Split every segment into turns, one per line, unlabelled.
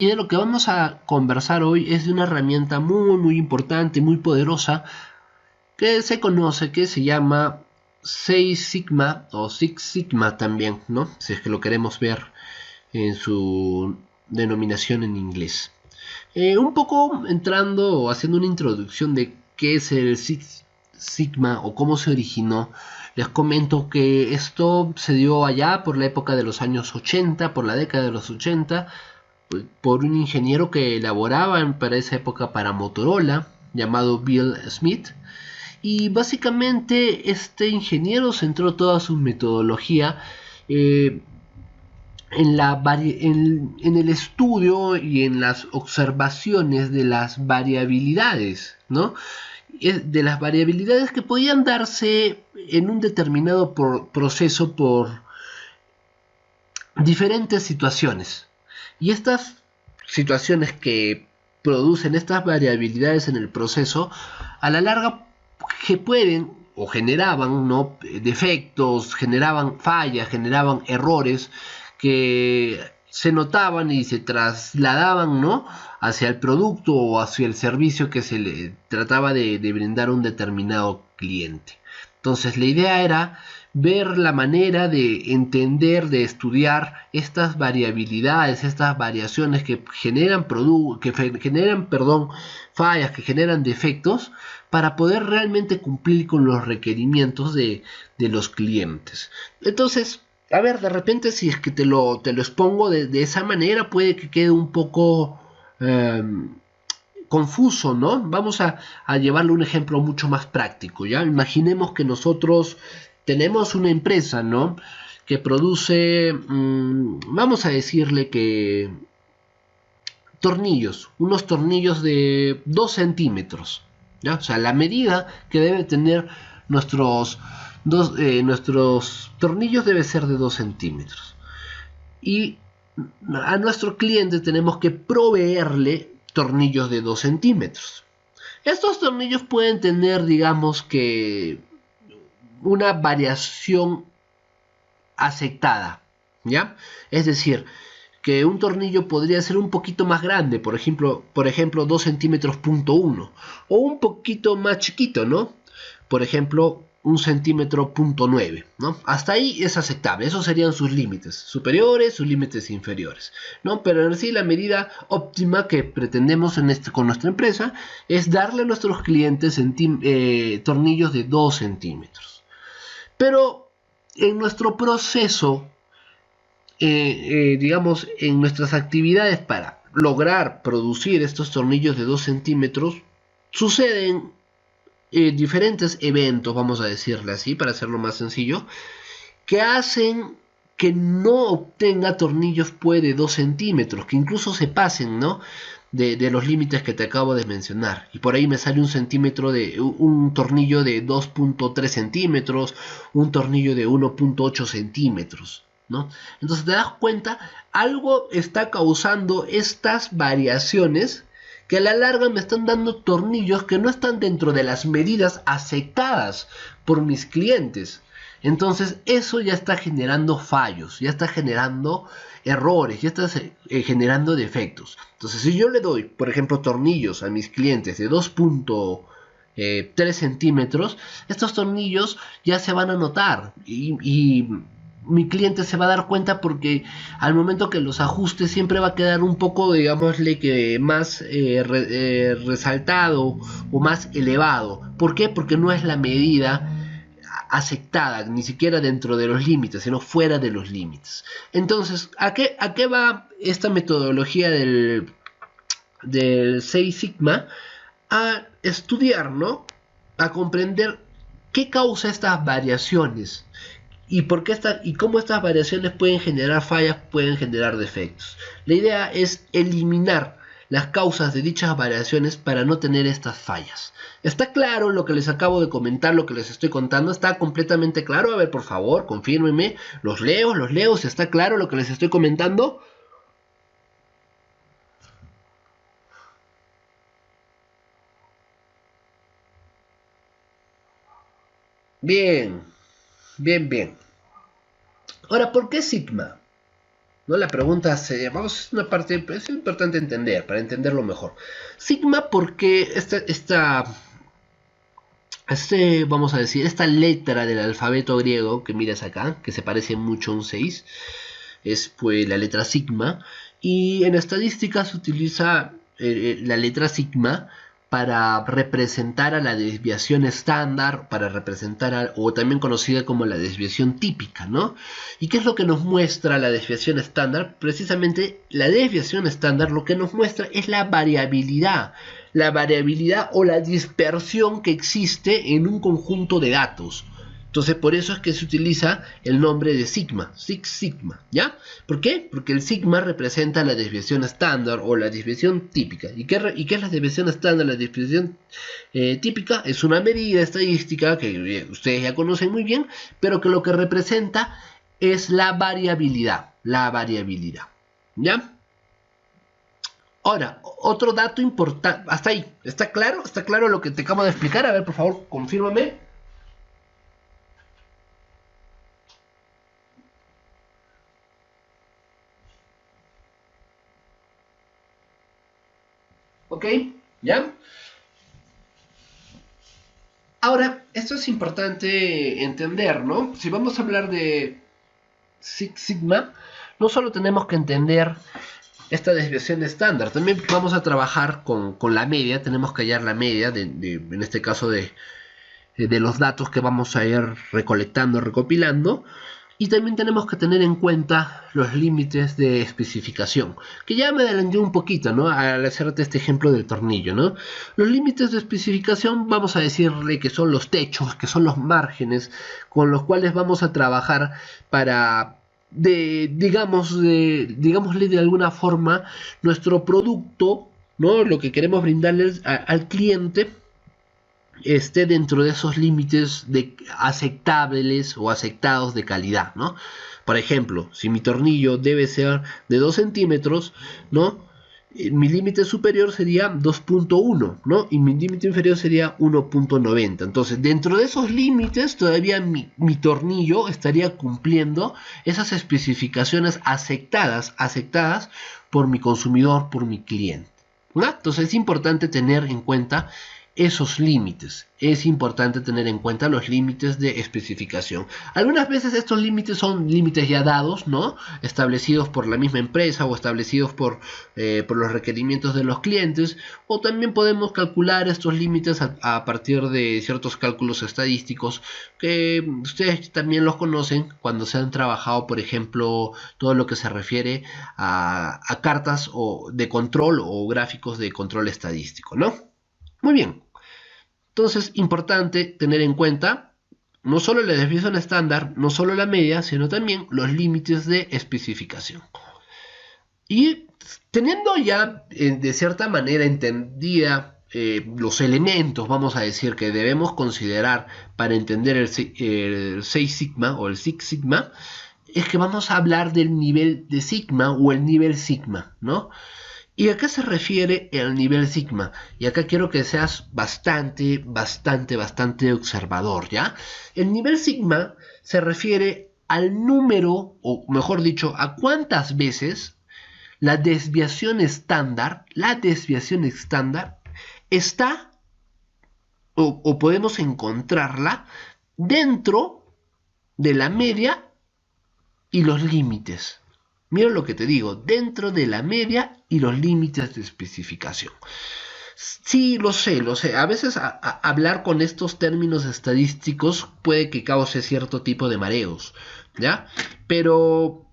Y de lo que vamos a conversar hoy es de una herramienta muy importante, muy poderosa, que se conoce, que se llama Six Sigma o Six Sigma también, ¿no? Si es que lo queremos ver en su denominación en inglés. Un poco entrando o haciendo una introducción de qué es el Six Sigma o cómo se originó, les comento que esto se dio allá por la época de los años 80, por la década de los 80, por un ingeniero que elaboraba para esa época para Motorola, llamado Bill Smith. Y básicamente este ingeniero centró toda su metodología eh, en el estudio y en las observaciones de las variabilidades, ¿no? De las variabilidades que podían darse en un determinado proceso por diferentes situaciones. Y estas situaciones que producen estas variabilidades en el proceso, a la larga que pueden o generaban, ¿no?, defectos, generaban fallas, generaban errores que se notaban y se trasladaban, ¿no?, hacia el producto o hacia el servicio que se le trataba de brindar a un determinado cliente. Entonces la idea era ver la manera de entender, de estudiar estas variabilidades, estas variaciones que generan, fallas, que generan defectos, para poder realmente cumplir con los requerimientos de los clientes. Entonces, a ver, de repente si es que te lo expongo de esa manera, puede que quede un poco confuso, ¿no? Vamos a llevarle un ejemplo mucho más práctico, ¿ya? Imaginemos que nosotros tenemos una empresa, ¿no?, que produce, vamos a decirle que tornillos, unos tornillos de 2 centímetros, ¿ya? O sea, la medida que debe tener nuestros tornillos debe ser de 2 centímetros. Y a nuestro cliente tenemos que proveerle tornillos de 2 centímetros. Estos tornillos pueden tener, digamos que, una variación aceptada, ¿ya? Es decir, que un tornillo podría ser un poquito más grande, por ejemplo 2 centímetros punto uno, o un poquito más chiquito, ¿no? Por ejemplo, 1 centímetro punto 9, ¿no? Hasta ahí es aceptable, esos serían sus límites superiores, sus límites inferiores, ¿no? Pero en sí la medida óptima que pretendemos con nuestra empresa es darle a nuestros clientes tornillos de 2 centímetros. Pero en nuestro proceso, digamos, en nuestras actividades para lograr producir estos tornillos de 2 centímetros, suceden diferentes eventos, vamos a decirle así, para hacerlo más sencillo, que hacen que no obtenga tornillos de 2 centímetros, que incluso se pasen, ¿no?, de los límites que te acabo de mencionar. Y por ahí me sale un tornillo de 2.3 centímetros, un tornillo de 1.8 centímetros, ¿no? Entonces te das cuenta, algo está causando estas variaciones que a la larga me están dando tornillos que no están dentro de las medidas aceptadas por mis clientes. Entonces eso ya está generando fallos, ya está generando errores, ya está generando defectos. Entonces si yo le doy, por ejemplo, tornillos a mis clientes de 2.3 centímetros, estos tornillos ya se van a notar y mi cliente se va a dar cuenta, porque al momento que los ajuste siempre va a quedar un poco, digámosle, que más resaltado o más elevado. ¿Por qué? Porque no es la medida aceptada, ni siquiera dentro de los límites, sino fuera de los límites. Entonces, ¿a qué va esta metodología del Six Sigma? A estudiar, ¿no?, a comprender qué causa estas variaciones y cómo estas variaciones pueden generar fallas, pueden generar defectos. La idea es eliminar las causas de dichas variaciones para no tener estas fallas. ¿Está claro lo que les acabo de comentar, lo que les estoy contando? ¿Está completamente claro? A ver, por favor, confírmenme. Los leo. ¿Si está claro lo que les estoy comentando? Bien, bien. Ahora, ¿por qué Sigma? ¿no? La pregunta vamos, es una parte, es importante entender, para entenderlo mejor. Sigma, porque vamos a decir, esta letra del alfabeto griego que miras acá, que se parece mucho a un 6, es pues la letra sigma, y en estadística se utiliza la letra sigma para representar a la desviación estándar, para representar o también conocida como la desviación típica, ¿no? ¿Y qué es lo que nos muestra la desviación estándar? Precisamente la desviación estándar lo que nos muestra es la variabilidad o la dispersión que existe en un conjunto de datos. Entonces por eso es que se utiliza el nombre de sigma, Six Sigma, ¿ya? ¿Por qué? Porque el sigma representa la desviación estándar o la desviación típica. ¿Y qué es la desviación estándar? La desviación típica es una medida estadística que ustedes ya conocen muy bien, pero que lo que representa es la variabilidad, ¿ya? Ahora, otro dato importante, hasta ahí, ¿está claro? ¿Está claro lo que te acabo de explicar? A ver, por favor, confírmame. ¿Ok? ¿Ya? Ahora, esto es importante entender, ¿no? Si vamos a hablar de Six Sigma, no solo tenemos que entender esta desviación estándar, también vamos a trabajar con la media, tenemos que hallar la media, en este caso de los datos que vamos a ir recolectando, recopilando. Y también tenemos que tener en cuenta los límites de especificación, que ya me adelanté un poquito, ¿no? Al hacerte este ejemplo del tornillo, ¿no? Los límites de especificación vamos a decirle que son los techos, que son los márgenes con los cuales vamos a trabajar para, digámosle de alguna forma, nuestro producto, ¿no? Lo que queremos brindarle al cliente esté dentro de esos límites aceptables o aceptados de calidad, ¿no? Por ejemplo, si mi tornillo debe ser de 2 centímetros, ¿no? Mi límite superior sería 2.1, ¿no? Y mi límite inferior sería 1.90. Entonces, dentro de esos límites, todavía mi tornillo estaría cumpliendo esas especificaciones aceptadas por mi consumidor, por mi cliente, ¿no? Entonces, es importante tener en cuenta esos límites. Es importante tener en cuenta los límites de especificación. Algunas veces estos límites son límites ya dados, ¿no? Establecidos por la misma empresa o establecidos por los requerimientos de los clientes. O también podemos calcular estos límites a partir de ciertos cálculos estadísticos que ustedes también los conocen cuando se han trabajado, por ejemplo, todo lo que se refiere a cartas de control o gráficos de control estadístico, ¿no? Muy bien. Entonces, importante tener en cuenta no solo la desviación estándar, no solo la media, sino también los límites de especificación. Y teniendo ya de cierta manera entendida los elementos, vamos a decir, que debemos considerar para entender el 6 sigma o el Six Sigma, es que vamos a hablar del nivel de sigma o el nivel sigma, ¿no? ¿Y a qué se refiere el nivel sigma? Y acá quiero que seas bastante observador, ¿ya? El nivel sigma se refiere al número, o mejor dicho, a cuántas veces la desviación estándar está o podemos encontrarla dentro de la media y los límites. Mira lo que te digo, dentro de la media y los límites de especificación. Sí, lo sé. A veces hablar con estos términos estadísticos puede que cause cierto tipo de mareos, ¿ya? Pero,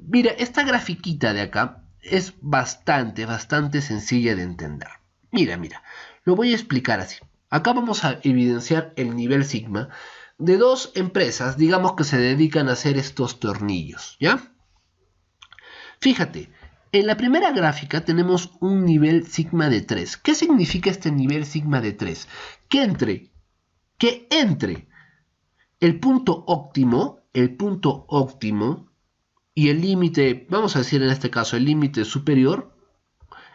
mira, esta grafiquita de acá es bastante sencilla de entender. Mira, lo voy a explicar así. Acá vamos a evidenciar el nivel sigma de dos empresas, digamos que se dedican a hacer estos tornillos, ¿ya? Fíjate, en la primera gráfica tenemos un nivel sigma de 3. ¿Qué significa este nivel sigma de 3? Que entre el punto óptimo y el límite, vamos a decir en este caso el límite superior,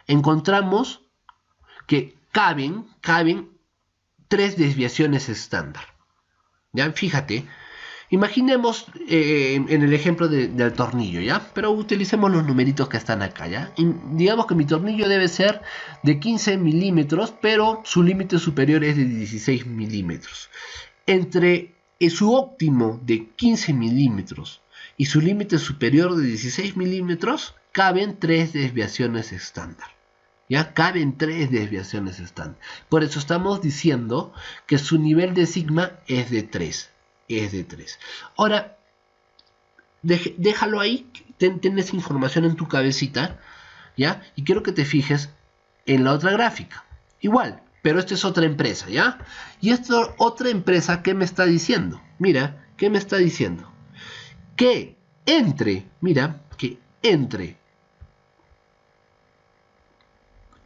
encontramos que caben 3 desviaciones estándar. ¿Ya? Fíjate. Imaginemos en el ejemplo del tornillo, ¿ya? Pero utilicemos los numeritos que están acá, ¿ya? Y digamos que mi tornillo debe ser de 15 milímetros, pero su límite superior es de 16 milímetros. Entre su óptimo de 15 milímetros y su límite superior de 16 milímetros, caben 3 desviaciones estándar. ¿Ya? Caben 3 desviaciones estándar. Por eso estamos diciendo que su nivel de sigma es de 3. Es de 3. Ahora, déjalo ahí, tienes información en tu cabecita, ¿ya? Y quiero que te fijes en la otra gráfica. Igual, pero esta es otra empresa, ¿ya? Y esta otra empresa, ¿qué me está diciendo? Mira, ¿qué me está diciendo? Que entre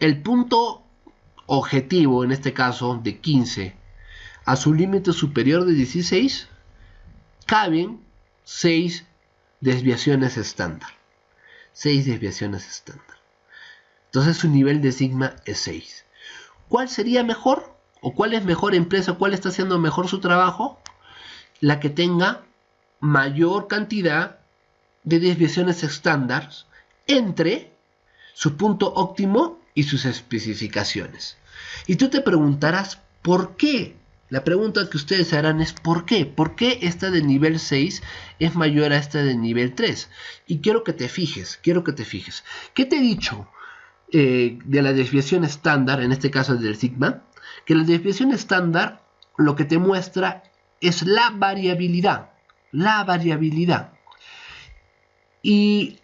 el punto objetivo, en este caso de 15, a su límite superior de 16, caben 6 desviaciones estándar. 6 desviaciones estándar. Entonces su nivel de sigma es 6. ¿Cuál sería mejor? ¿O cuál es mejor empresa? ¿Cuál está haciendo mejor su trabajo? La que tenga mayor cantidad de desviaciones estándar entre su punto óptimo y sus especificaciones. Y tú te preguntarás, ¿por qué? La pregunta que ustedes harán es ¿por qué? ¿Por qué esta de nivel 6 es mayor a esta de nivel 3? Y quiero que te fijes. ¿Qué te he dicho de la desviación estándar, en este caso del sigma? Que la desviación estándar lo que te muestra es la variabilidad. La variabilidad. Y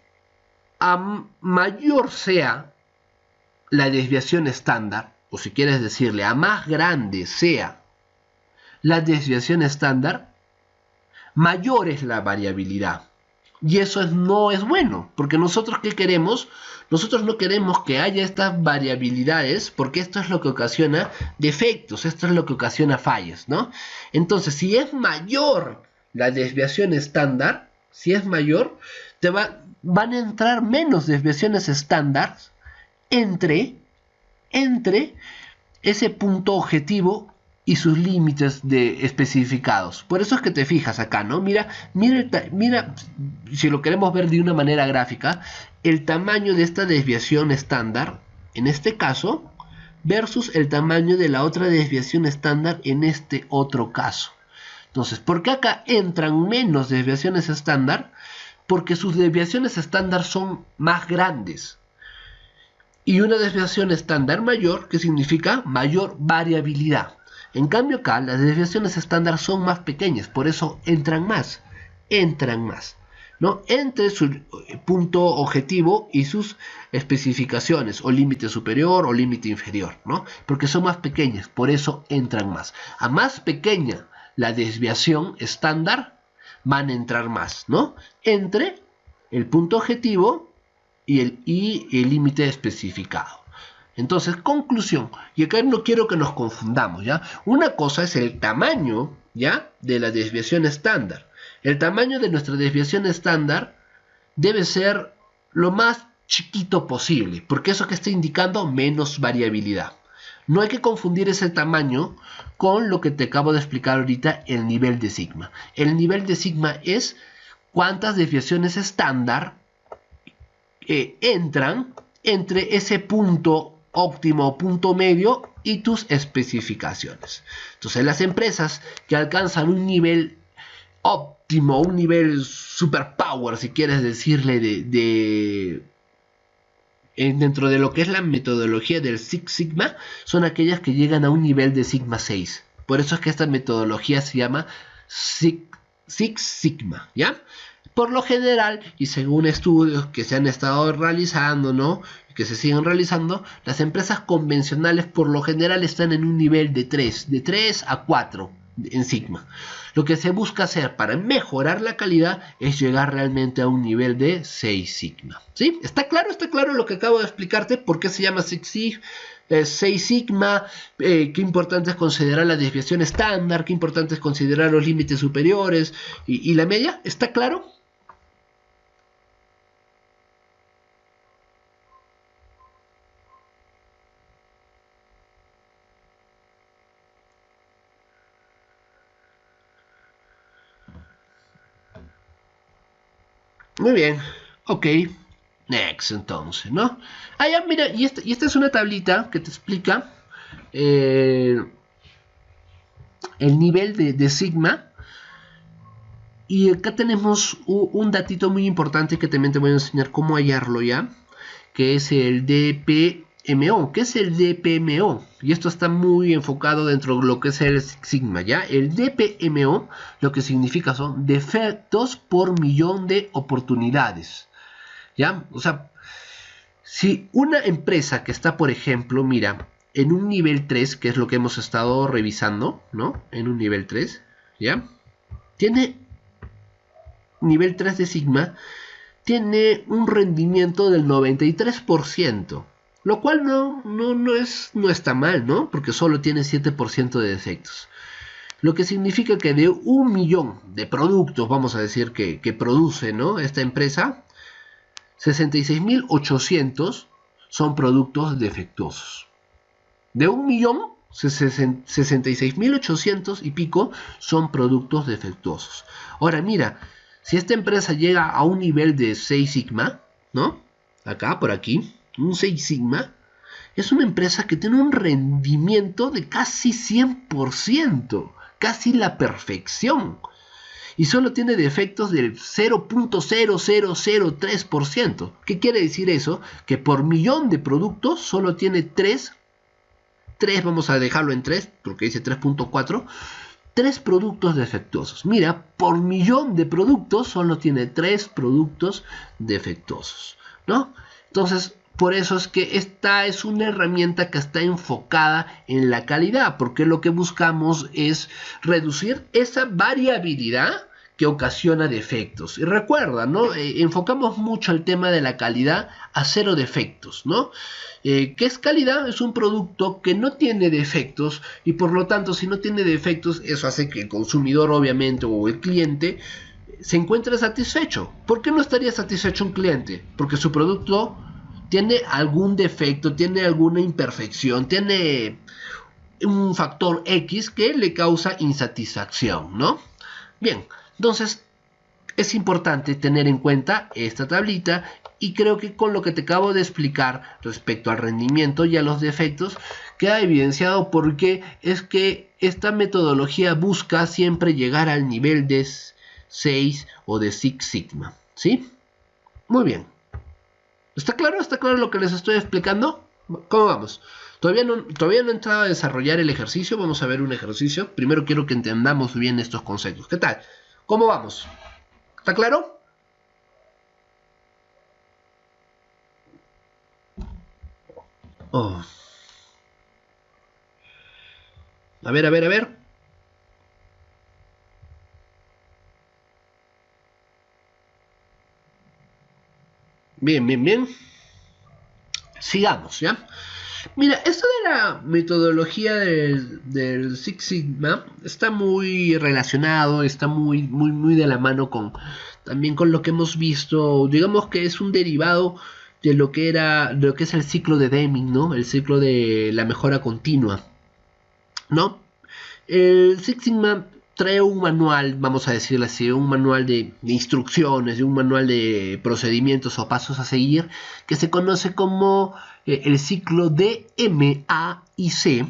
a mayor sea la desviación estándar, o si quieres decirle, a más grande sea la desviación estándar, mayor es la variabilidad. Y eso no es bueno, porque nosotros ¿qué queremos? Nosotros no queremos que haya estas variabilidades, porque esto es lo que ocasiona defectos, esto es lo que ocasiona fallas, ¿no? Entonces, si es mayor la desviación estándar, si es mayor, van a entrar menos desviaciones estándar entre ese punto objetivo y sus límites especificados. Por eso es que te fijas acá, ¿no? Mira, si lo queremos ver de una manera gráfica, el tamaño de esta desviación estándar, en este caso, versus el tamaño de la otra desviación estándar en este otro caso. Entonces, ¿por qué acá entran menos desviaciones estándar? Porque sus desviaciones estándar son más grandes. Y una desviación estándar mayor, que significa mayor variabilidad. En cambio acá las desviaciones estándar son más pequeñas, por eso entran más, ¿no? Entre su punto objetivo y sus especificaciones, o límite superior o límite inferior, ¿no? Porque son más pequeñas, por eso entran más. A más pequeña la desviación estándar, van a entrar más, ¿no? Entre el punto objetivo y el límite especificado. Entonces, conclusión, y acá no quiero que nos confundamos, ¿ya? Una cosa es el tamaño, ¿ya? De la desviación estándar. El tamaño de nuestra desviación estándar debe ser lo más chiquito posible, porque eso que está indicando menos variabilidad. No hay que confundir ese tamaño con lo que te acabo de explicar ahorita, el nivel de sigma. El nivel de sigma es cuántas desviaciones estándar entran entre ese punto óptimo, punto medio y tus especificaciones. Entonces las empresas que alcanzan un nivel óptimo, un nivel superpower, si quieres decirle, dentro de lo que es la metodología del Six Sigma, son aquellas que llegan a un nivel de Sigma 6. Por eso es que esta metodología se llama Six Sigma, ¿ya? Por lo general, y según estudios que se han estado realizando, ¿no? Que se siguen realizando, las empresas convencionales por lo general están en un nivel de 3 a 4 en Sigma. Lo que se busca hacer para mejorar la calidad es llegar realmente a un nivel de 6 Sigma. ¿Sí? ¿Está claro? ¿Está claro lo que acabo de explicarte? ¿Por qué se llama 6 Sigma? Qué importante es considerar la desviación estándar, qué importante es considerar los límites superiores y la media. ¿Está claro? Muy bien. Ok. Next, entonces, ¿no? Ah, ya, mira, y esta es una tablita que te explica el nivel de sigma. Y acá tenemos un datito muy importante que también te voy a enseñar cómo hallarlo ya, que es el DPMO. ¿Qué es el DPMO? Y esto está muy enfocado dentro de lo que es el sigma, ¿ya? El DPMO lo que significa son defectos por millón de oportunidades, ¿ya? O sea, si una empresa que está, por ejemplo, mira, en un nivel 3, que es lo que hemos estado revisando, ¿no? En un nivel 3, ¿ya? Tiene nivel 3 de sigma, tiene un rendimiento del 93%, lo cual no está mal, ¿no? Porque solo tiene 7% de defectos. Lo que significa que de 1.000.000 de productos, vamos a decir, que produce, ¿no?, esta empresa, 66.800 son productos defectuosos. De 1.000.000, 66.800 y pico son productos defectuosos. Ahora mira, si esta empresa llega a un nivel de 6 sigma, ¿no? Acá, por aquí, un 6 sigma, es una empresa que tiene un rendimiento de casi 100%, casi la perfección. Y solo tiene defectos del 0.0003%. ¿Qué quiere decir eso? Que por millón de productos solo tiene 3, vamos a dejarlo en 3, porque dice 3.4, 3 productos defectuosos. Mira, por millón de productos solo tiene 3 productos defectuosos, ¿no? Entonces, por eso es que esta es una herramienta que está enfocada en la calidad, porque lo que buscamos es reducir esa variabilidad que ocasiona defectos. Y recuerda, ¿no? Enfocamos mucho el tema de la calidad a 0 defectos, ¿no? ¿Qué es calidad? Es un producto que no tiene defectos y por lo tanto, si no tiene defectos, eso hace que el consumidor, obviamente, o el cliente se encuentre satisfecho. ¿Por qué no estaría satisfecho un cliente? Porque su producto tiene algún defecto, tiene alguna imperfección, tiene un factor X que le causa insatisfacción, ¿no? Bien, entonces es importante tener en cuenta esta tablita y creo que con lo que te acabo de explicar respecto al rendimiento y a los defectos queda evidenciado porque es que esta metodología busca siempre llegar al nivel de 6 o de Six Sigma, ¿sí? Muy bien. ¿Está claro? ¿Está claro lo que les estoy explicando? ¿Cómo vamos? Todavía no he entrado a desarrollar el ejercicio. Vamos a ver un ejercicio. Primero quiero que entendamos bien estos conceptos. ¿Qué tal? ¿Cómo vamos? ¿Está claro? Oh. A ver. Bien. Sigamos, ¿ya? Mira, esto de la metodología del Six Sigma está muy relacionado, está muy de la mano también con lo que hemos visto. Digamos que es un derivado de lo que es el ciclo de Deming, ¿no? El ciclo de la mejora continua, ¿no? El Six Sigma trae un manual, vamos a decirlo así, un manual de instrucciones, un manual de procedimientos o pasos a seguir, que se conoce como el ciclo de MAIC,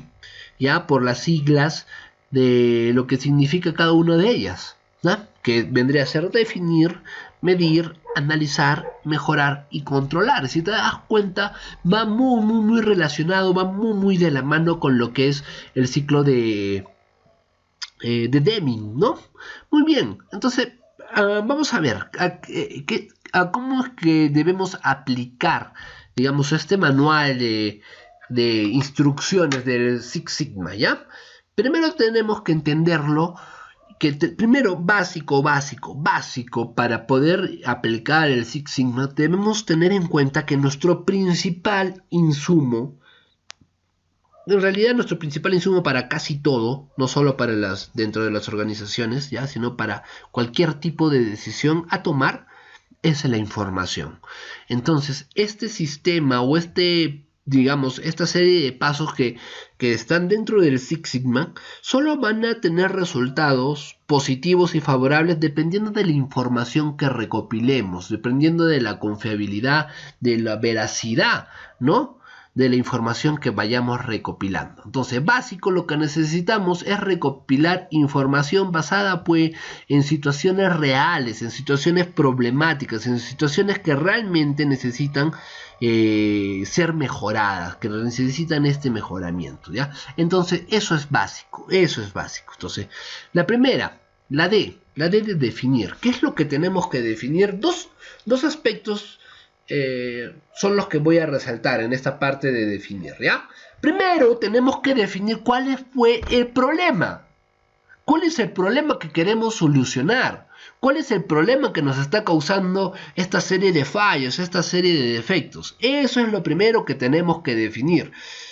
ya por las siglas de lo que significa cada una de ellas, ¿no? Que vendría a ser definir, medir, analizar, mejorar y controlar. Si te das cuenta, va muy relacionado, va muy de la mano con lo que es el ciclo de Deming, ¿no? Muy bien, entonces vamos a ver cómo es que debemos aplicar, digamos, este manual de instrucciones del Six Sigma, ¿ya? Primero tenemos que entenderlo, primero básico, para poder aplicar el Six Sigma, debemos tener en cuenta que nuestro principal insumo, en realidad nuestro principal insumo para casi todo, no solo para dentro de las organizaciones, ya, sino para cualquier tipo de decisión a tomar, es la información. Entonces, este sistema o este digamos, esta serie de pasos que están dentro del Six Sigma, solo van a tener resultados positivos y favorables dependiendo de la información que recopilemos, dependiendo de la confiabilidad, de la veracidad, ¿no?, de la información que vayamos recopilando. Entonces, básico, lo que necesitamos es recopilar información basada pues en situaciones reales, en situaciones problemáticas, en situaciones que realmente necesitan ser mejoradas, que necesitan este mejoramiento, ¿ya? Entonces, eso es básico, eso es básico. Entonces, la primera, la D de definir. ¿Qué es lo que tenemos que definir? Dos aspectos son los que voy a resaltar en esta parte de definir, ¿ya? Primero, tenemos que definir cuál fue el problema. ¿Cuál es el problema que queremos solucionar? ¿Cuál es el problema que nos está causando esta serie de fallos, esta serie de defectos? Eso es lo primero que tenemos que definir.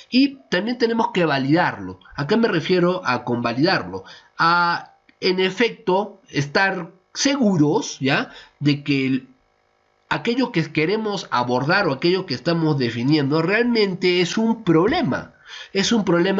Y también tenemos que validarlo. ¿A qué me refiero con validarlo? A, en efecto, estar seguros, ¿ya?, de que aquello que queremos abordar o aquello que estamos definiendo realmente es un problema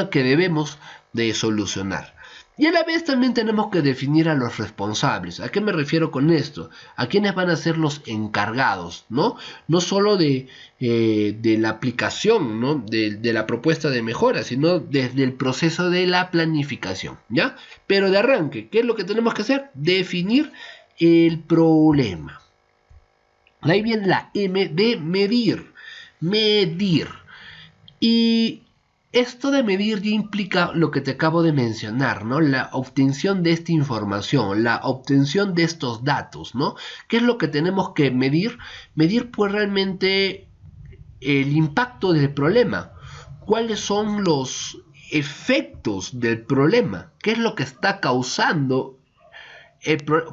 que debemos de solucionar. Y a la vez también tenemos que definir a los responsables. ¿A qué me refiero con esto? A quienes van a ser los encargados, ¿no? No solo de la aplicación, ¿no?, de la propuesta de mejora, sino desde el proceso de la planificación, ¿ya? Pero de arranque, ¿qué es lo que tenemos que hacer? Definir el problema. De ahí viene la M de medir. Medir. Y esto de medir ya implica lo que te acabo de mencionar, ¿no? La obtención de esta información, la obtención de estos datos, ¿no? ¿Qué es lo que tenemos que medir? Medir pues realmente el impacto del problema. ¿Cuáles son los efectos del problema? ¿Qué es lo que está causando?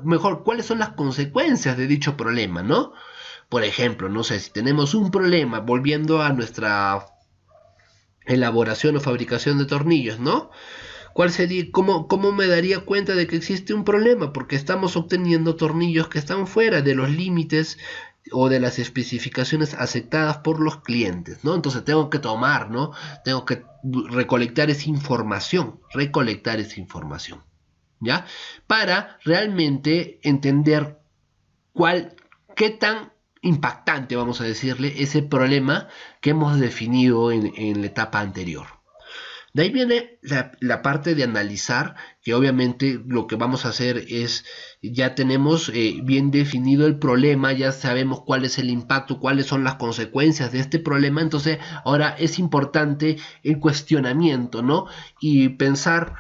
Mejor, ¿cuáles son las consecuencias de dicho problema, ¿no? Por ejemplo, no sé, si tenemos un problema, volviendo a nuestra elaboración o fabricación de tornillos, ¿no? ¿Cuál sería, cómo me daría cuenta de que existe un problema? Porque estamos obteniendo tornillos que están fuera de los límites o de las especificaciones aceptadas por los clientes, ¿no? Entonces tengo que tomar, ¿no? Tengo que recolectar esa información, ¿ya? Para realmente entender qué tan impactante, vamos a decirle, ese problema que hemos definido en la etapa anterior. De ahí viene la parte de analizar, que obviamente lo que vamos a hacer es, ya tenemos bien definido el problema, ya sabemos cuál es el impacto, cuáles son las consecuencias de este problema, entonces ahora es importante el cuestionamiento, ¿no? Y pensar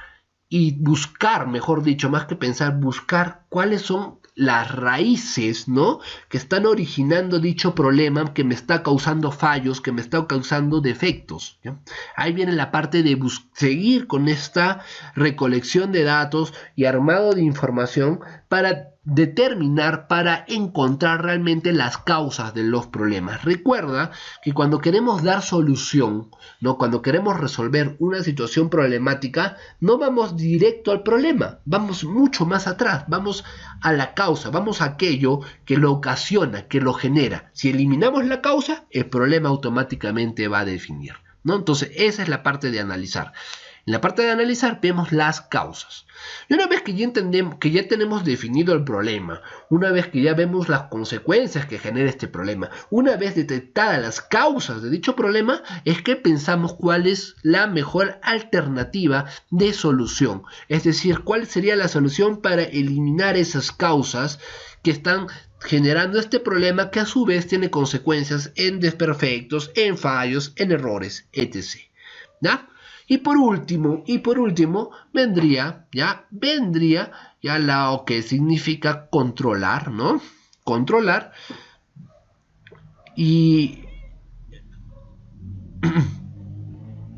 y buscar, mejor dicho, más que pensar, buscar cuáles son las raíces, ¿no?, que están originando dicho problema, que me está causando fallos, que me está causando defectos, ¿ya? Ahí viene la parte de seguir con esta recolección de datos y armado de información para determinar, para encontrar realmente las causas de los problemas. Recuerda que cuando queremos dar solución, ¿no?, cuando queremos resolver una situación problemática, no vamos directo al problema, vamos mucho más atrás, vamos a la causa, vamos a aquello que lo ocasiona, que lo genera. Si eliminamos la causa, el problema automáticamente va a definir, ¿no? Entonces esa es la parte de analizar. En la parte de analizar vemos las causas. Y una vez que ya entendemos, que ya tenemos definido el problema, una vez que ya vemos las consecuencias que genera este problema, una vez detectadas las causas de dicho problema, es que pensamos cuál es la mejor alternativa de solución. Es decir, cuál sería la solución para eliminar esas causas que están generando este problema, que a su vez tiene consecuencias en desperfectos, en fallos, en errores, etc. ¿Ya? Y por último, vendría ya lo que significa controlar, ¿no? Controlar. Y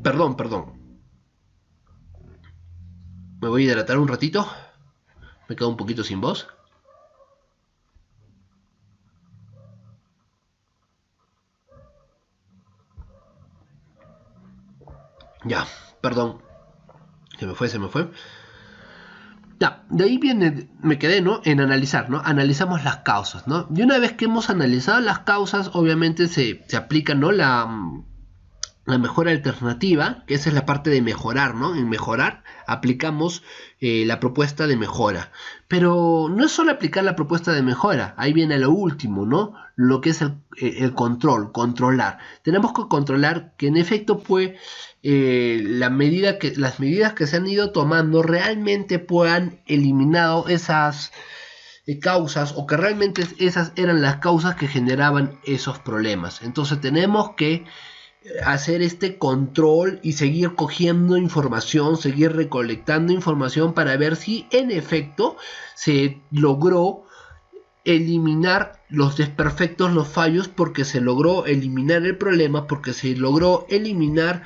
perdón. Me voy a hidratar un ratito. Me quedo un poquito sin voz. Ya, perdón. Se me fue. Ya, de ahí viene, me quedé, ¿no?, en analizar, ¿no? Analizamos las causas, ¿no? Y una vez que hemos analizado las causas, obviamente se aplica, ¿no?, la mejora alternativa, que esa es la parte de mejorar, ¿no? En mejorar aplicamos la propuesta de mejora. Pero no es solo aplicar la propuesta de mejora, ahí viene lo último, ¿no? Lo que es el control, controlar. Tenemos que controlar que en efecto pues las medidas que se han ido tomando realmente puedan eliminar esas causas, o que realmente esas eran las causas que generaban esos problemas. Entonces tenemos que hacer este control y seguir cogiendo información, seguir recolectando información para ver si en efecto se logró eliminar los desperfectos, los fallos, porque se logró eliminar el problema, porque se logró eliminar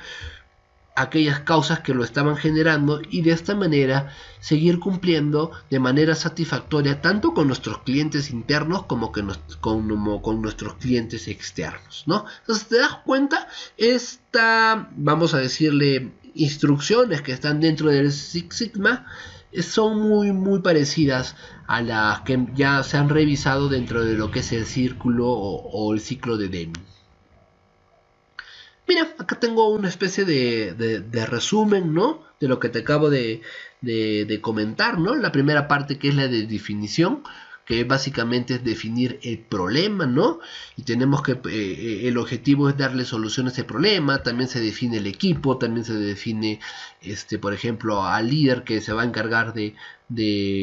aquellas causas que lo estaban generando, y de esta manera seguir cumpliendo de manera satisfactoria tanto con nuestros clientes internos como con nuestros clientes externos, ¿no? Entonces te das cuenta, vamos a decirle, instrucciones que están dentro del Six Sigma son muy parecidas a las que ya se han revisado dentro de lo que es el círculo o el ciclo de Deming. Mira, acá tengo una especie de resumen, ¿no? De lo que te acabo de comentar, ¿no? La primera parte, que es la de definición, que básicamente es definir el problema, ¿no? Y tenemos que, el objetivo es darle solución a ese problema. También se define el equipo, también se define, por ejemplo, al líder que se va a encargar de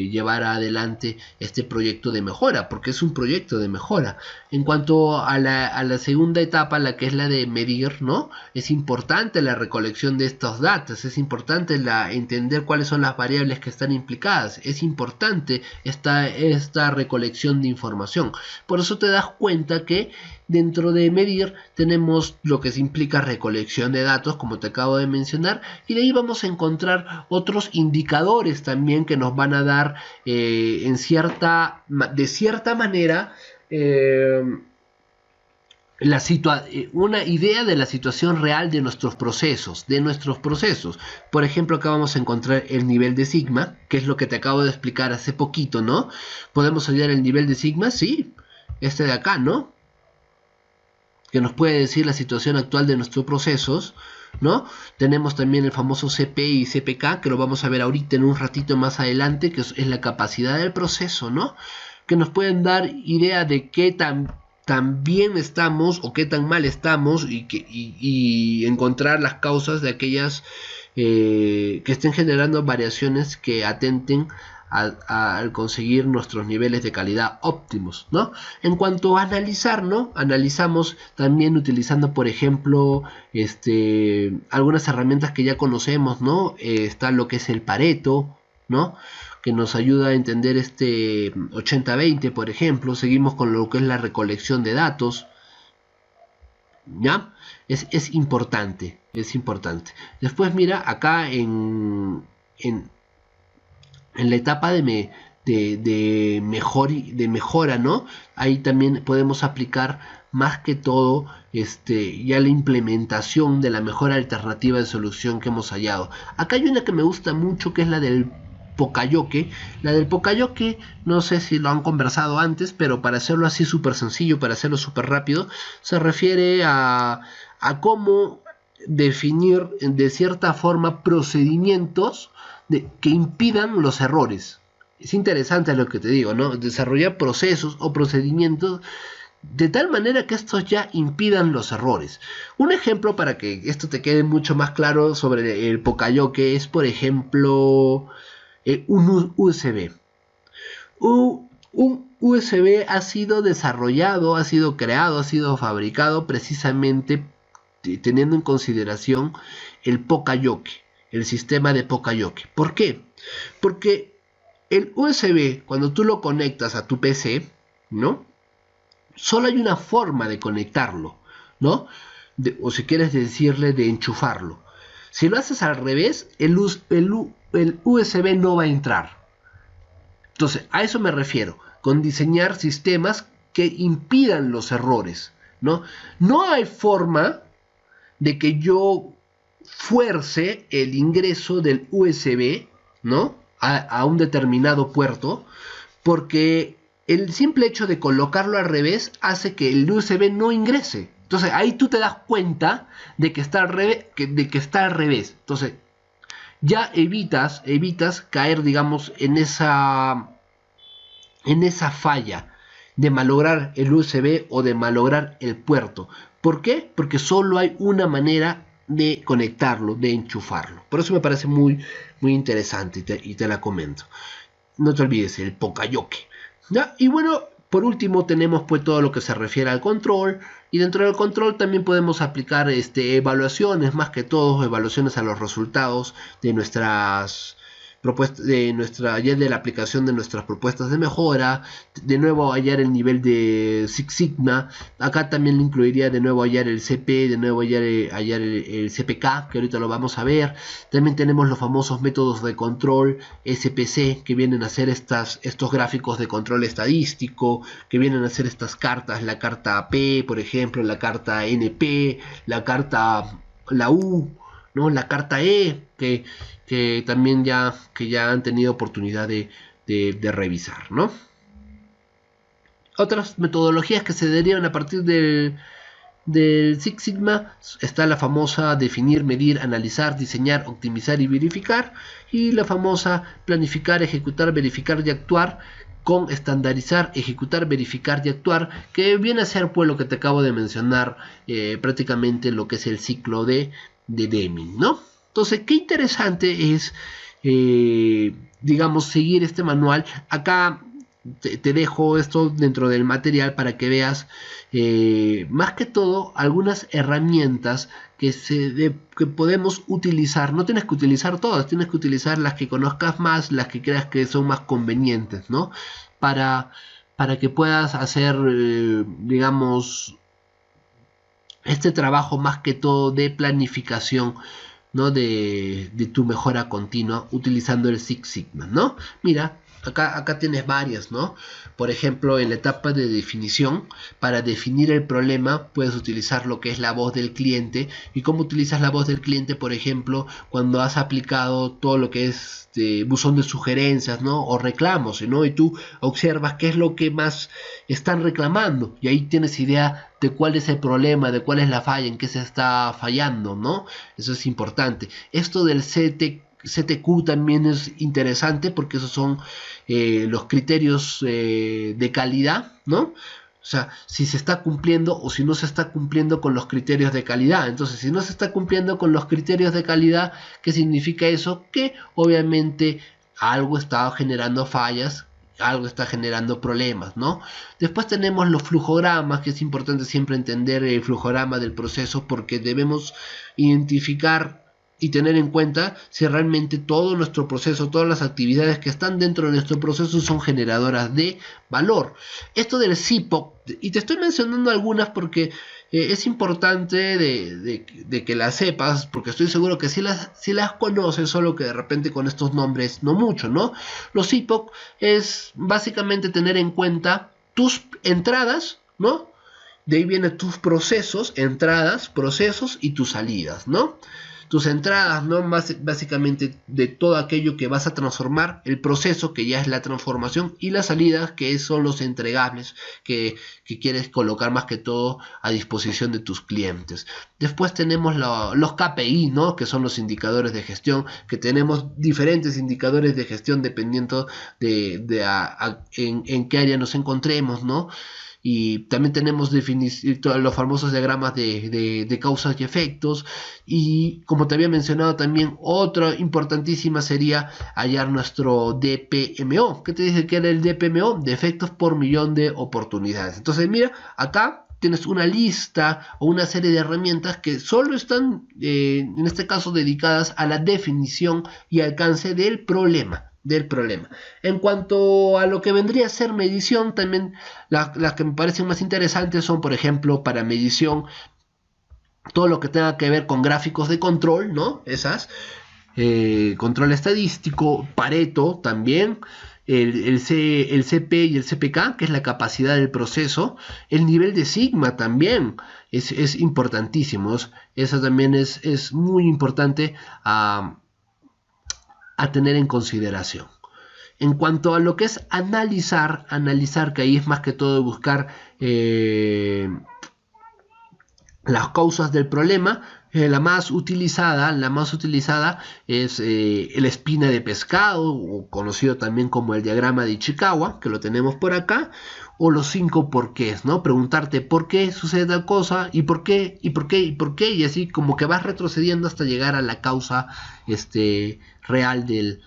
llevar adelante este proyecto de mejora, porque es un proyecto de mejora. En cuanto a la segunda etapa, la que es la de medir, ¿no? Es importante la recolección de estos datos, es importante entender cuáles son las variables que están implicadas, es importante esta recolección de información. Por eso te das cuenta que dentro de medir tenemos lo que se implica recolección de datos, como te acabo de mencionar, y de ahí vamos a encontrar otros indicadores también que nos van a dar de cierta manera una idea de la situación real de nuestros procesos. Por ejemplo, acá vamos a encontrar el nivel de sigma, que es lo que te acabo de explicar hace poquito, ¿no? ¿Podemos hallar el nivel de sigma? Sí, este de acá, ¿no? Que nos puede decir la situación actual de nuestros procesos, ¿no? Tenemos también el famoso CP y CPK, que lo vamos a ver ahorita en un ratito más adelante, que es la capacidad del proceso, ¿no? Que nos pueden dar idea de qué tan bien estamos o qué tan mal estamos, y encontrar las causas de aquellas que estén generando variaciones que atenten al conseguir nuestros niveles de calidad óptimos, ¿no? En cuanto a analizar, ¿no? Analizamos también utilizando, por ejemplo, algunas herramientas que ya conocemos, ¿no? Está lo que es el Pareto, ¿no? Que nos ayuda a entender 80-20, por ejemplo. Seguimos con lo que es la recolección de datos, ¿ya? Es importante, es importante. Después, mira, acá en la etapa de mejora, ¿no? Ahí también podemos aplicar más que todo ya la implementación de la mejor alternativa de solución que hemos hallado. Acá hay una que me gusta mucho, que es la del Poka-yoke. La del Poka-yoke, no sé si lo han conversado antes, pero para hacerlo así súper sencillo, para hacerlo súper rápido, se refiere a cómo definir de cierta forma procedimientos que impidan los errores. Es interesante lo que te digo, ¿no? Desarrollar procesos o procedimientos de tal manera que estos ya impidan los errores. Un ejemplo para que esto te quede mucho más claro sobre el Poka-yoke es, por ejemplo, un USB. Un USB ha sido desarrollado, ha sido creado, ha sido fabricado precisamente teniendo en consideración el Poka-yoke, el sistema de Poka-yoke. ¿Por qué? Porque el USB, cuando tú lo conectas a tu PC, ¿no? Solo hay una forma de conectarlo, ¿no? O si quieres decirle, de enchufarlo. Si lo haces al revés, el USB no va a entrar. Entonces, a eso me refiero, con diseñar sistemas que impidan los errores, ¿no? No hay forma de que yo fuerce el ingreso del USB, ¿no? A un determinado puerto, porque el simple hecho de colocarlo al revés hace que el USB no ingrese. Entonces ahí tú te das cuenta de que está al revés, Entonces ya evitas caer, digamos, en esa falla de malograr el USB o de malograr el puerto. ¿Por qué? Porque solo hay una manera de conectarlo, de enchufarlo. Por eso me parece muy, muy interesante y te la comento. No te olvides, el Poka-Yoke. ¿Ya? Y bueno, por último tenemos pues todo lo que se refiere al control. Y dentro del control también podemos aplicar evaluaciones, más que todo evaluaciones a los resultados de nuestras propuestas, de la aplicación de nuestras propuestas de mejora. De nuevo hallar el nivel de Six Sigma. Acá también le incluiría de nuevo hallar el CP, de nuevo hallar el CPK, que ahorita lo vamos a ver. También tenemos los famosos métodos de control SPC, que vienen a hacer estos gráficos de control estadístico, que vienen a hacer estas cartas, la carta P, por ejemplo, la carta NP, la U, ¿no? La carta E, que también ya han tenido oportunidad de revisar, ¿no? Otras metodologías que se derivan a partir del Six Sigma está la famosa definir, medir, analizar, diseñar, optimizar y verificar, y la famosa planificar, ejecutar, verificar y actuar, con estandarizar, ejecutar, verificar y actuar, que viene a ser pues lo que te acabo de mencionar, prácticamente lo que es el ciclo de Deming, ¿no? Entonces, qué interesante es, digamos, seguir este manual. Acá te dejo esto dentro del material para que veas, más que todo, algunas herramientas que podemos utilizar. No tienes que utilizar todas, tienes que utilizar las que conozcas más, las que creas que son más convenientes, ¿no? Para que puedas hacer, digamos, este trabajo más que todo de planificación, ¿no? de tu mejora continua utilizando el Six Sigma, ¿no? Mira, acá tienes varias, ¿no? Por ejemplo, en la etapa de definición, para definir el problema puedes utilizar lo que es la voz del cliente. ¿Y cómo utilizas la voz del cliente? Por ejemplo, cuando has aplicado todo lo que es buzón de sugerencias, ¿no? O reclamos, ¿no? Y tú observas qué es lo que más están reclamando, y ahí tienes idea de cuál es el problema, de cuál es la falla, en qué se está fallando, ¿no? Eso es importante. Esto del CTQ también es interesante, porque esos son los criterios de calidad, ¿no? O sea, si se está cumpliendo o si no se está cumpliendo con los criterios de calidad. Entonces, si no se está cumpliendo con los criterios de calidad, ¿qué significa eso? Que obviamente algo está generando fallas, algo está generando problemas, ¿no? Después tenemos los flujogramas, que es importante siempre entender el flujograma del proceso, porque debemos identificar y tener en cuenta si realmente todo nuestro proceso, todas las actividades que están dentro de nuestro proceso son generadoras de valor. Esto del CIPOC, y te estoy mencionando algunas porque es importante de que las sepas, porque estoy seguro que si las conoces, solo que de repente con estos nombres no mucho, ¿no? Los CIPOC es básicamente tener en cuenta tus entradas, ¿no? De ahí vienen tus procesos, entradas, procesos y tus salidas, ¿no? Tus entradas, ¿no? Básicamente de todo aquello que vas a transformar, el proceso, que ya es la transformación, y las salidas, que son los entregables que quieres colocar más que todo a disposición de tus clientes. Después tenemos los KPI, ¿no? Que son los indicadores de gestión, que tenemos diferentes indicadores de gestión dependiendo en qué área nos encontremos, ¿no? Y también tenemos los famosos diagramas de causas y efectos. Y como te había mencionado también, otra importantísima sería hallar nuestro DPMO. ¿Qué te dice que era el DPMO? De efectos por millón de oportunidades. Entonces mira, acá tienes una lista o una serie de herramientas que solo están, en este caso, dedicadas a la definición y alcance del problema. En cuanto a lo que vendría a ser medición, también las que me parecen más interesantes son, por ejemplo, para medición, todo lo que tenga que ver con gráficos de control, ¿no? Control estadístico, Pareto también, el CP y el CPK, que es la capacidad del proceso, el nivel de Sigma también es importantísimo. Eso también es muy importante a tener en consideración. En cuanto a lo que es analizar, que ahí es más que todo buscar las causas del problema. La más utilizada es la espina de pescado, o conocido también como el diagrama de Ichikawa, que lo tenemos por acá, o los 5 porqués, ¿no? Preguntarte por qué sucede tal cosa, y por qué, y por qué, y por qué, y así como que vas retrocediendo hasta llegar a la causa real del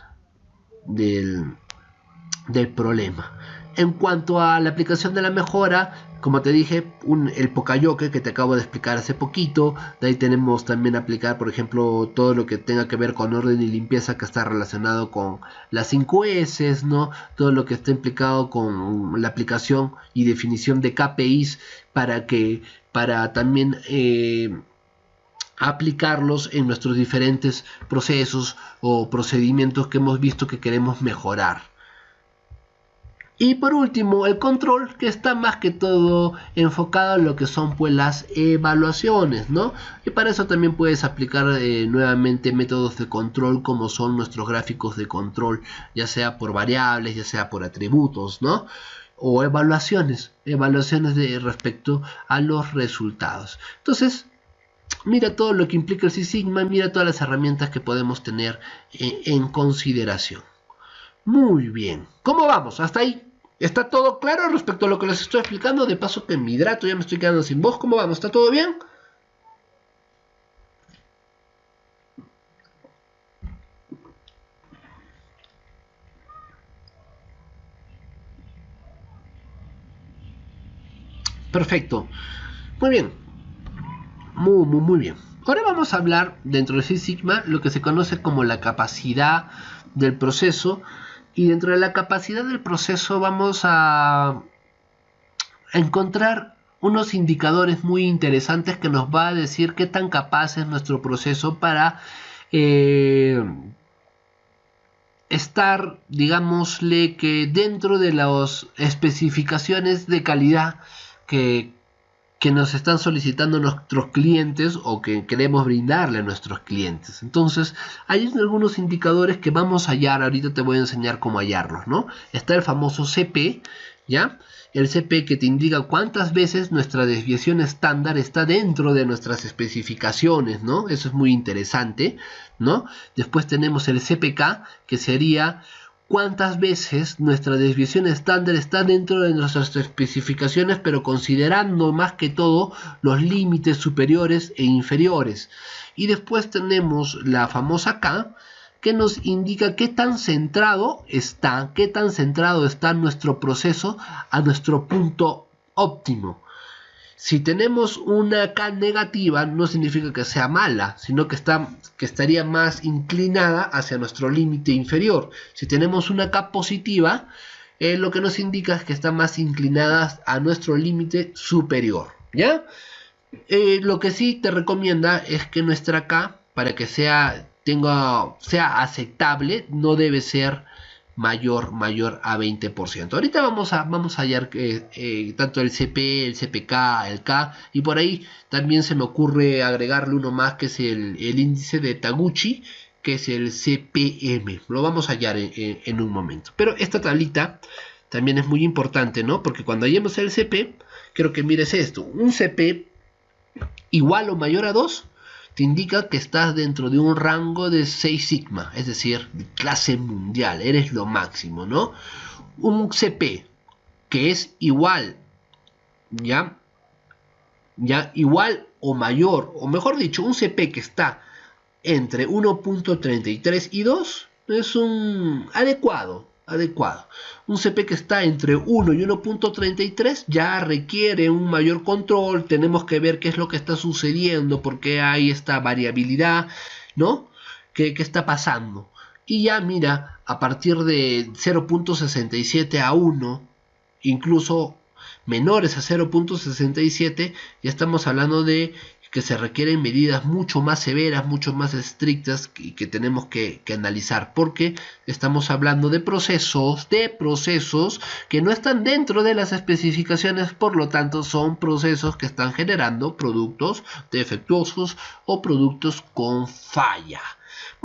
problema. En cuanto a la aplicación de la mejora, como te dije, el Poka-yoke que te acabo de explicar hace poquito. De ahí tenemos también aplicar, por ejemplo, todo lo que tenga que ver con orden y limpieza, que está relacionado con las 5 S, ¿no? Todo lo que está implicado con la aplicación y definición de KPIs para también aplicarlos en nuestros diferentes procesos o procedimientos que hemos visto que queremos mejorar. Y por último, el control, que está más que todo enfocado en lo que son pues las evaluaciones, ¿no? Y para eso también puedes aplicar nuevamente métodos de control, como son nuestros gráficos de control, ya sea por variables, ya sea por atributos, ¿no? O evaluaciones de respecto a los resultados. Entonces, mira todo lo que implica el Six Sigma, mira todas las herramientas que podemos tener en consideración. Muy bien, ¿cómo vamos? Hasta ahí. ¿Está todo claro respecto a lo que les estoy explicando? De paso que me hidrato, ya me estoy quedando sin voz. ¿Cómo vamos? ¿Está todo bien? Perfecto. Muy bien. Muy bien. Ahora vamos a hablar dentro de Six Sigma lo que se conoce como la capacidad del proceso. Y dentro de la capacidad del proceso vamos a encontrar unos indicadores muy interesantes que nos va a decir qué tan capaz es nuestro proceso para estar, digámosle, que dentro de las especificaciones de calidad que nos están solicitando nuestros clientes o que queremos brindarle a nuestros clientes. Entonces, hay algunos indicadores que vamos a hallar. Ahorita te voy a enseñar cómo hallarlos, ¿no? Está el famoso CP, ¿ya? El CP, que te indica cuántas veces nuestra desviación estándar está dentro de nuestras especificaciones, ¿no? Eso es muy interesante, ¿no? Después tenemos el CPK, que sería cuántas veces nuestra desviación estándar está dentro de nuestras especificaciones, pero considerando más que todo los límites superiores e inferiores. Y después tenemos la famosa K, que nos indica qué tan centrado está nuestro proceso a nuestro punto óptimo. Si tenemos una K negativa, no significa que sea mala, sino que estaría más inclinada hacia nuestro límite inferior. Si tenemos una K positiva, lo que nos indica es que está más inclinada a nuestro límite superior, ¿ya? Lo que sí te recomienda es que nuestra K, para que sea aceptable, no debe ser mayor a 20%. Ahorita vamos a hallar tanto el CP, el CPK, el K, y por ahí también se me ocurre agregarle uno más, que es el índice de Taguchi, que es el CPM. Lo vamos a hallar en un momento. Pero esta tablita también es muy importante, ¿no? Porque cuando hallemos el CP, quiero que mires esto. Un CP igual o mayor a 2 te indica que estás dentro de un rango de 6 sigma, es decir, de clase mundial, eres lo máximo, ¿no? Un CP que es igual, ya igual o mayor, o mejor dicho, un CP que está entre 1.33 y 2 es un adecuado. Un CP que está entre 1 y 1.33 ya requiere un mayor control. Tenemos que ver qué es lo que está sucediendo, por qué hay esta variabilidad, ¿no? ¿Qué está pasando? Y ya mira, a partir de 0.67 a 1, incluso menores a 0.67, ya estamos hablando de que se requieren medidas mucho más severas, mucho más estrictas, que tenemos que analizar, porque estamos hablando de procesos que no están dentro de las especificaciones. Por lo tanto, son procesos que están generando productos defectuosos o productos con falla.